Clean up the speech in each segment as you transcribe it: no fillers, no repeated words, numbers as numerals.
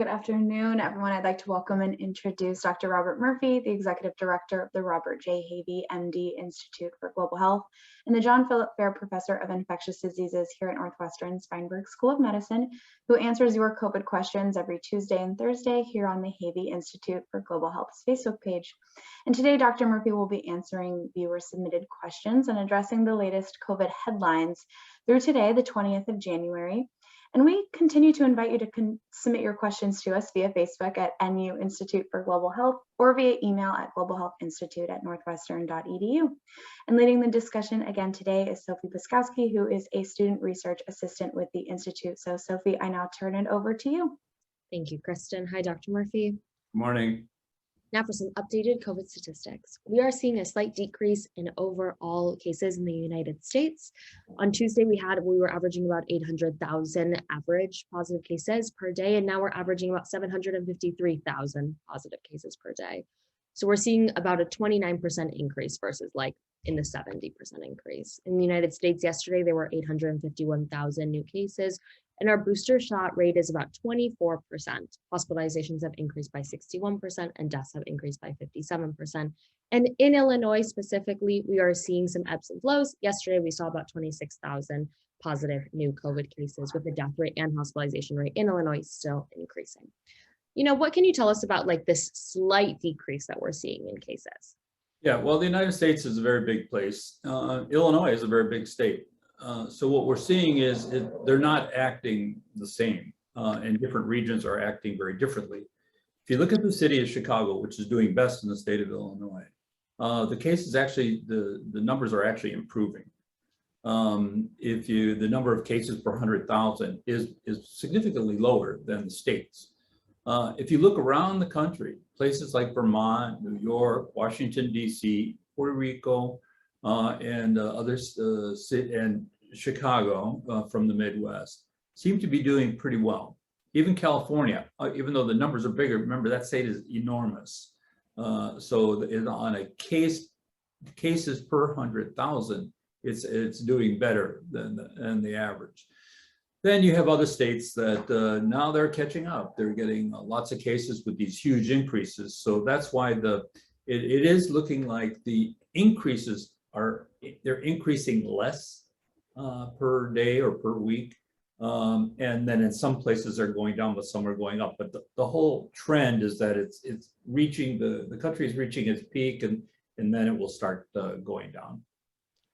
Good afternoon, everyone. I'd like to welcome and introduce Dr. Robert Murphy, the Executive Director of the Robert J. Havey, MD Institute for Global Health, and the John Philip Fair Professor of Infectious Diseases here at Northwestern's Feinberg School of Medicine, who answers your COVID questions every Tuesday and Thursday here on the Havey Institute for Global Health's Facebook page. And today, Dr. Murphy will be answering viewer-submitted questions and addressing the latest COVID headlines through today, the 20th of January. And we continue to invite you to submit your questions to us via Facebook at NU Institute for Global Health or via email at globalhealthinstitute@northwestern.edu. And leading the discussion again today is Sophie Piskowski, who is a student research assistant with the Institute. So Sophie, I now turn it over to you. Thank you, Kristen. Hi, Dr. Murphy. Good morning. Now for some updated COVID statistics. We are seeing a slight decrease in overall cases in the United States. On Tuesday, we were averaging about 800,000 average positive cases per day, and now we're averaging about 753,000 positive cases per day. So we're seeing about a 29% increase versus like in the 70% increase. In the United States yesterday, there were 851,000 new cases, and our booster shot rate is about 24%. Hospitalizations have increased by 61%, and deaths have increased by 57%. And in Illinois specifically, we are seeing some ebbs and flows. Yesterday, we saw about 26,000 positive new COVID cases, with the death rate and hospitalization rate in Illinois still increasing. What can you tell us about like this slight decrease that we're seeing in cases? Yeah, well, the United States is a very big place. Illinois is a very big state. So what we're seeing is they're not acting the same, and different regions are acting very differently. If you look at the city of Chicago, which is doing best in the state of Illinois, the cases actually, the numbers are actually improving. The number of cases per 100,000 is significantly lower than the states. If you look around the country, places like Vermont, New York, Washington, D.C., Puerto Rico, and others, and Chicago from the Midwest seem to be doing pretty well. Even California, even though the numbers are bigger, remember that state is enormous. So on a cases per 100,000, it's doing better than the average. Then you have other states that now they're catching up. They're getting lots of cases with these huge increases. So that's why it is looking like the increases they're increasing less per day or per week. And then in some places they're going down, but some are going up. But the whole trend is that it's reaching, the country is reaching its peak, and then it will start going down.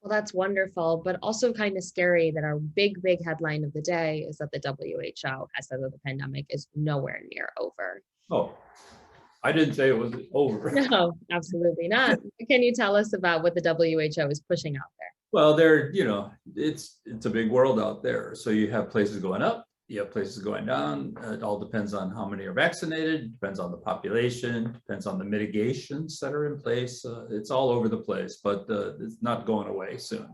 Well, that's wonderful, but also kind of scary that our big headline of the day is that the WHO has said that the pandemic is nowhere near over. Oh, I didn't say it was over. No, absolutely not. Can you tell us about what the WHO is pushing out there? Well, it's a big world out there. So you have places going up, you have places going down. It all depends on how many are vaccinated, depends on the population, depends on the mitigations that are in place. It's all over the place, but it's not going away soon.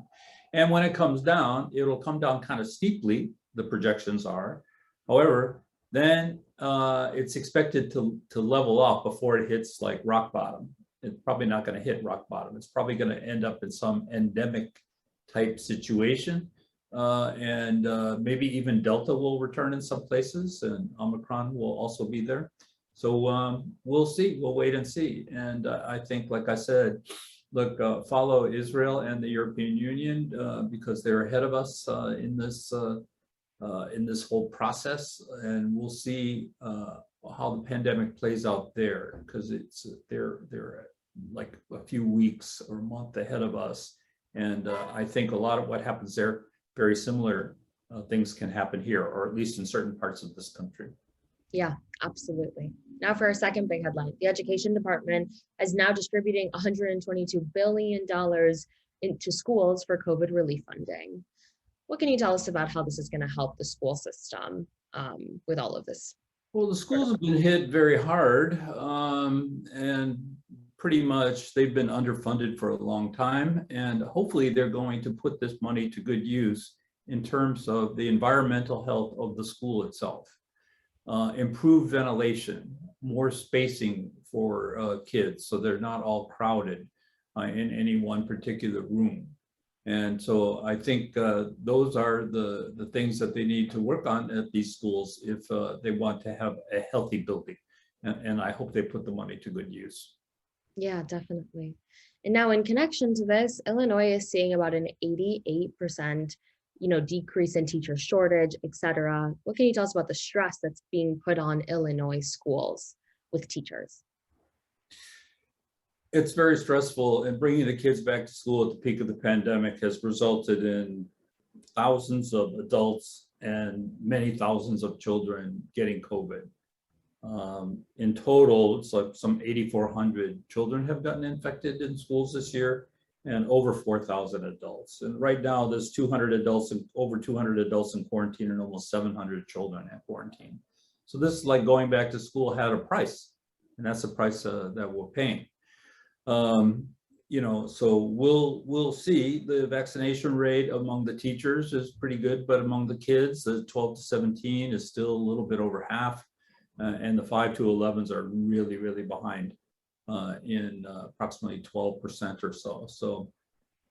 And when it comes down, it'll come down kind of steeply, the projections are. However, then it's expected to level off before it hits like rock bottom. It's probably not going to hit rock bottom. It's probably going to end up in some endemic type situation. And maybe even Delta will return in some places, and Omicron will also be there. So we'll see, we'll wait and see. And I think, like I said, look, follow Israel and the European Union because they're ahead of us in this whole process, and we'll see how the pandemic plays out there, because they're like a few weeks or a month ahead of us. And I think a lot of what happens there, very similar things can happen here, or at least in certain parts of this country. Yeah, absolutely. Now for our second big headline, the Education Department is now distributing $122 billion into schools for COVID relief funding. What can you tell us about how this is going to help the school system with all of this? Well, the schools have been hit very hard, and pretty much they've been underfunded for a long time, and hopefully they're going to put this money to good use in terms of the environmental health of the school itself. Improved ventilation, more spacing for kids so they're not all crowded in any one particular room. And so I think those are the things that they need to work on at these schools if they want to have a healthy building. And I hope they put the money to good use. Yeah, definitely. And now in connection to this, Illinois is seeing about an 88%, decrease in teacher shortage, et cetera. What can you tell us about the stress that's being put on Illinois schools with teachers? It's very stressful, and bringing the kids back to school at the peak of the pandemic has resulted in thousands of adults and many thousands of children getting COVID. In total, it's like some 8,400 children have gotten infected in schools this year, and over 4,000 adults. And right now, there's 200 adults and over 200 adults in quarantine, and almost 700 children in quarantine. So this is like going back to school had a price, and that's the price that we're paying. So we'll see. The vaccination rate among the teachers is pretty good, but among the kids, the 12 to 17 is still a little bit over half. And the 5 to 11s are really, really behind in approximately 12% or so. So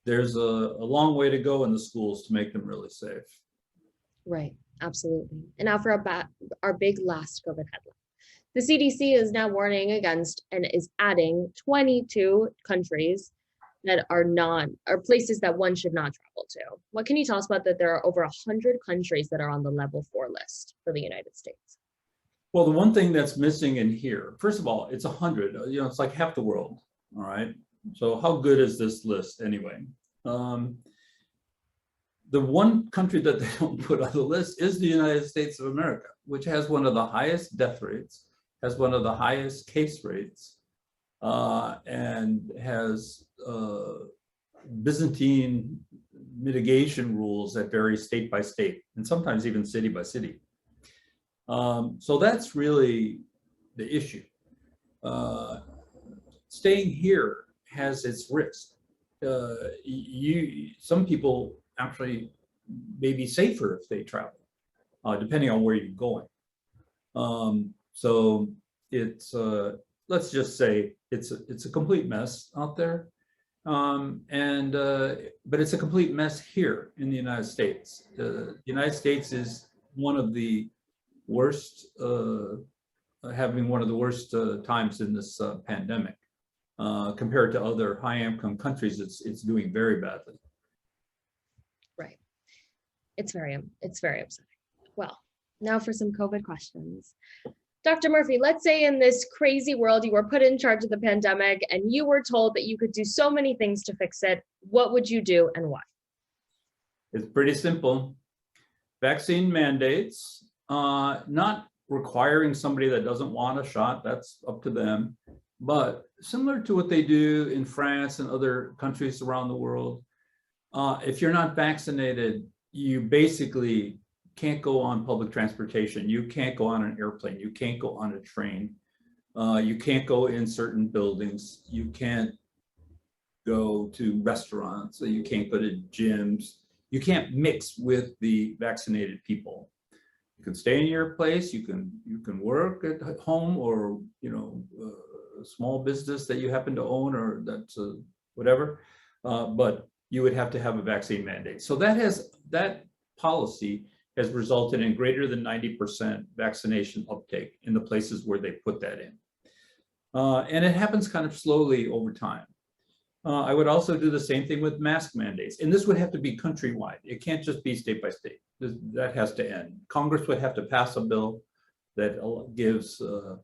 there's a long way to go in the schools to make them really safe. Right, absolutely. And now for our big last COVID headline. The CDC is now warning against and is adding 22 countries that are places that one should not travel to. What can you tell us about that? There are over 100 countries that are on the level 4 list for the United States. Well, the one thing that's missing in here, first of all, it's 100. It's like half the world. All right. So how good is this list anyway? The one country that they don't put on the list is the United States of America, which has one of the highest death rates, has one of the highest case rates, and has Byzantine mitigation rules that vary state by state, and sometimes even city by city. So that's really the issue. Staying here has its risk. Some people actually may be safer if they travel, depending on where you're going. So it's let's just say it's a complete mess out there, but it's a complete mess here in the United States. The United States is one of the worst, having one of the worst times in this pandemic. Compared to other high-income countries, it's doing very badly. Right. It's very upsetting. Well, now for some COVID questions. Dr. Murphy, let's say in this crazy world you were put in charge of the pandemic and you were told that you could do so many things to fix it. What would you do and why? It's pretty simple. Vaccine mandates, not requiring somebody that doesn't want a shot, that's up to them. But similar to what they do in France and other countries around the world, if you're not vaccinated, you basically can't go on public transportation. You can't go on an airplane. You can't go on a train. You can't go in certain buildings. You can't go to restaurants. So you can't go to gyms. You can't mix with the vaccinated people. You can stay in your place. You can work at home, or a small business that you happen to own, or that's whatever. But you would have to have a vaccine mandate. So that policy has resulted in greater than 90% vaccination uptake in the places where they put that in. And it happens kind of slowly over time. I would also do the same thing with mask mandates. And this would have to be countrywide. It can't just be state by state. That has to end. Congress would have to pass a bill that gives the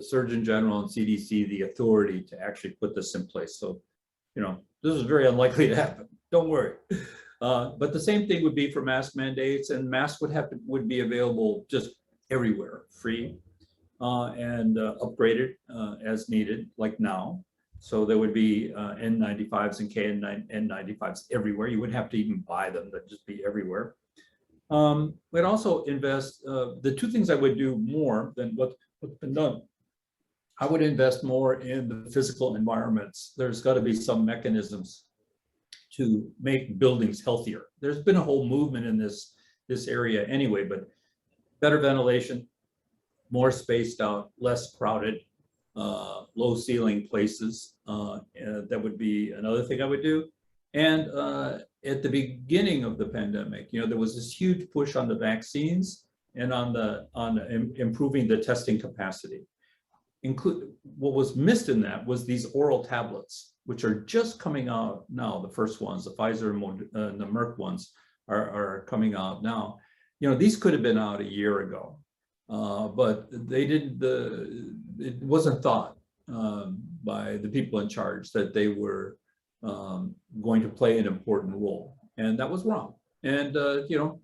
Surgeon General and CDC the authority to actually put this in place. So, this is very unlikely to happen. Don't worry. But the same thing would be for mask mandates, and masks would be available just everywhere, free and upgraded as needed, like now. So there would be N95s and KN95s everywhere. You wouldn't have to even buy them; they'd just be everywhere. We'd also invest. The two things I would do more than what's been done. I would invest more in the physical environments. There's got to be some mechanisms to make buildings healthier. There's been a whole movement in this area anyway, but better ventilation, more spaced out, less crowded, low ceiling places. That would be another thing I would do. And at the beginning of the pandemic, there was this huge push on the vaccines and on improving the testing capacity. What was missed in that was these oral tablets, which are just coming out now. The first ones, the Pfizer and the Merck ones, are coming out now. These could have been out a year ago, but they didn't. It wasn't thought by the people in charge that they were going to play an important role, and that was wrong. And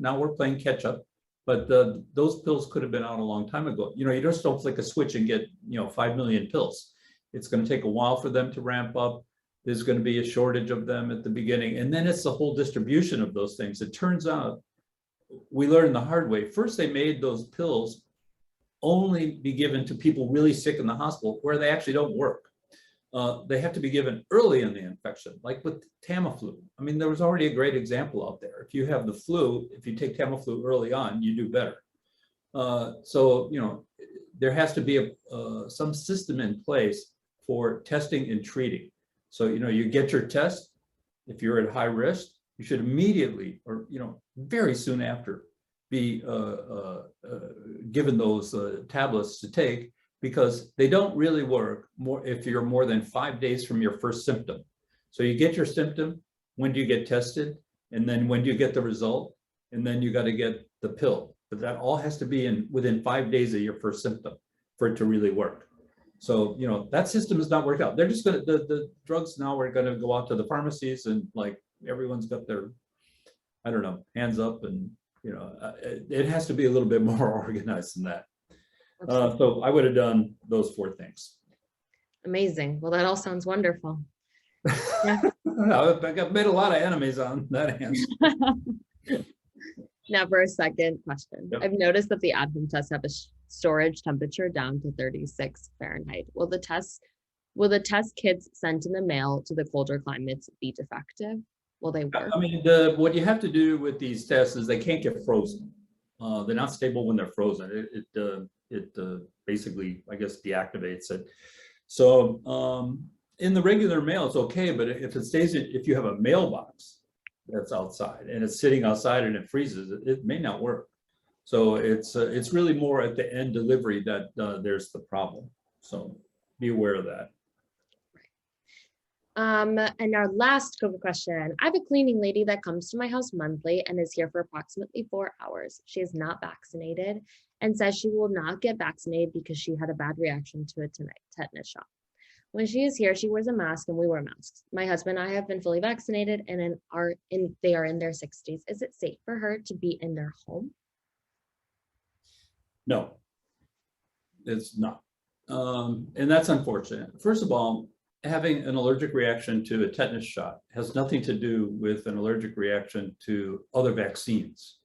now we're playing catch up. But those pills could have been out a long time ago. You just don't flick a switch and get 5 million pills. It's going to take a while for them to ramp up. There's going to be a shortage of them at the beginning, and then it's the whole distribution of those things. It turns out, we learned the hard way. First, they made those pills only be given to people really sick in the hospital where they actually don't work. They have to be given early in the infection, like with Tamiflu. I mean, there was already a great example out there. If you have the flu, if you take Tamiflu early on, you do better. So, there has to be some system in place for testing and treating. So, you get your test. If you're at high risk, you should immediately, or, very soon after, be given those tablets to take, because they don't really work if you're more than 5 days from your first symptom. So you get your symptom, when do you get tested? And then when do you get the result? And then you got to get the pill. But that all has to be within 5 days of your first symptom for it to really work. So, that system is not worked out. They're just going to, the drugs now are going to go out to the pharmacies, and like everyone's got their, I don't know, hands up, and, it has to be a little bit more organized than that. So I would have done those 4 things. Amazing. Well, that all sounds wonderful. Yeah. I made a lot of enemies on that answer. Now for a second question. Yep. I've noticed that the at-home tests have a storage temperature down to 36 Fahrenheit. Will the test kits sent in the mail to the colder climates be defective? Will they work? I mean, what you have to do with these tests is they can't get frozen. They're not stable when they're frozen. It basically, I guess, deactivates it. So in the regular mail, it's okay, but if you have a mailbox that's outside and it's sitting outside and it freezes, it may not work. So it's really more at the end delivery that there's the problem. So be aware of that. And our last COVID question. I have a cleaning lady that comes to my house monthly and is here for approximately 4 hours. She is not vaccinated and says she will not get vaccinated because she had a bad reaction to a tetanus shot. When she is here, she wears a mask and we wear masks. My husband and I have been fully vaccinated and they are in their 60s. Is it safe for her to be in their home? No, it's not. And that's unfortunate. First of all, having an allergic reaction to a tetanus shot has nothing to do with an allergic reaction to other vaccines.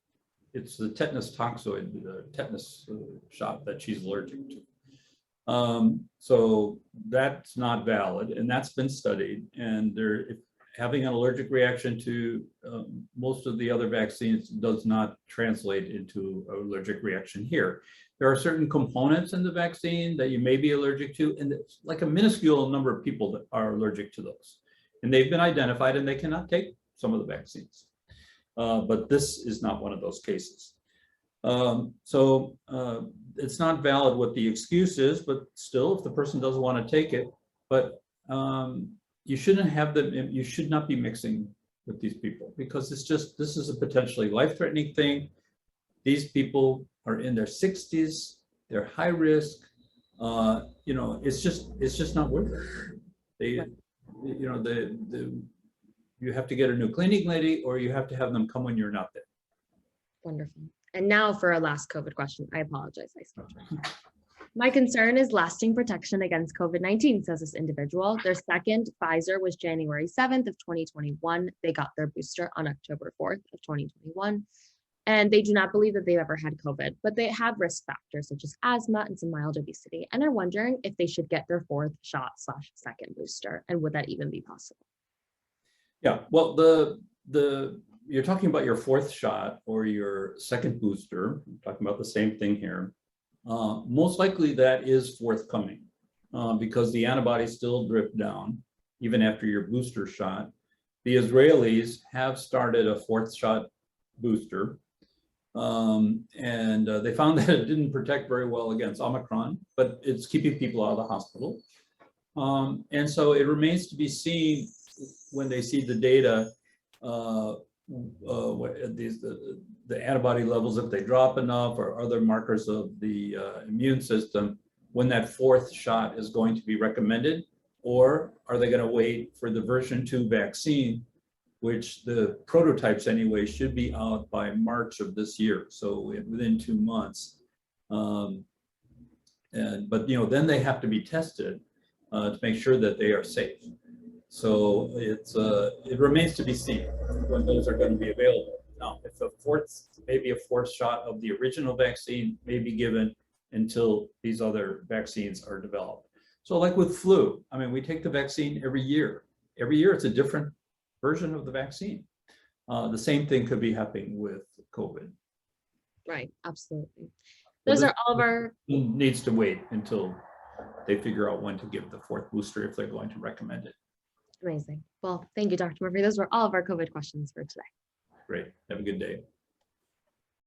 It's the tetanus toxoid, the tetanus shot that she's allergic to. So that's not valid, and that's been studied. And having an allergic reaction to most of the other vaccines does not translate into an allergic reaction here. There are certain components in the vaccine that you may be allergic to, and it's like a minuscule number of people that are allergic to those. And they've been identified and they cannot take some of the vaccines. But this is not one of those cases. So it's not valid what the excuse is, but still, if the person doesn't want to take it, but you shouldn't have them, you should not be mixing with these people, because this is a potentially life-threatening thing. These people are in their 60s, they're high risk. It's just not worth it. You have to get a new cleaning lady, or you have to have them come when you're not there. Wonderful. And now for our last COVID question. I apologize. My concern is lasting protection against COVID-19, says this individual. Their second Pfizer was January 7th of 2021. They got their booster on October 4th of 2021. And they do not believe that they've ever had COVID, but they have risk factors such as asthma and some mild obesity, and are wondering if they should get their 4th shot/second booster, and would that even be possible? Yeah, well, you're talking about your 4th shot or your 2nd booster. I'm talking about the same thing here. Most likely that is forthcoming because the antibodies still drip down even after your booster shot, the Israelis have started a fourth shot booster. And they found that it didn't protect very well against Omicron, but it's keeping people out of the hospital. And so it remains to be seen when they see the data, the antibody levels, if they drop enough, or other markers of the immune system, when that fourth shot is going to be recommended, or are they going to wait for the version 2 vaccine, which the prototypes anyway should be out by March of this year, so within 2 months. But then they have to be tested to make sure that they are safe. So it remains to be seen when those are going to be available. Now, if maybe a fourth shot of the original vaccine may be given until these other vaccines are developed. So like with flu, I mean, we take the vaccine every year. Every year it's a different version of the vaccine. The same thing could be happening with COVID. Right, absolutely. Those are all of our... Needs to wait until they figure out when to give the fourth booster if they're going to recommend it. Amazing. Well, thank you, Dr. Murphy. Those were all of our COVID questions for today. Great. Have a good day.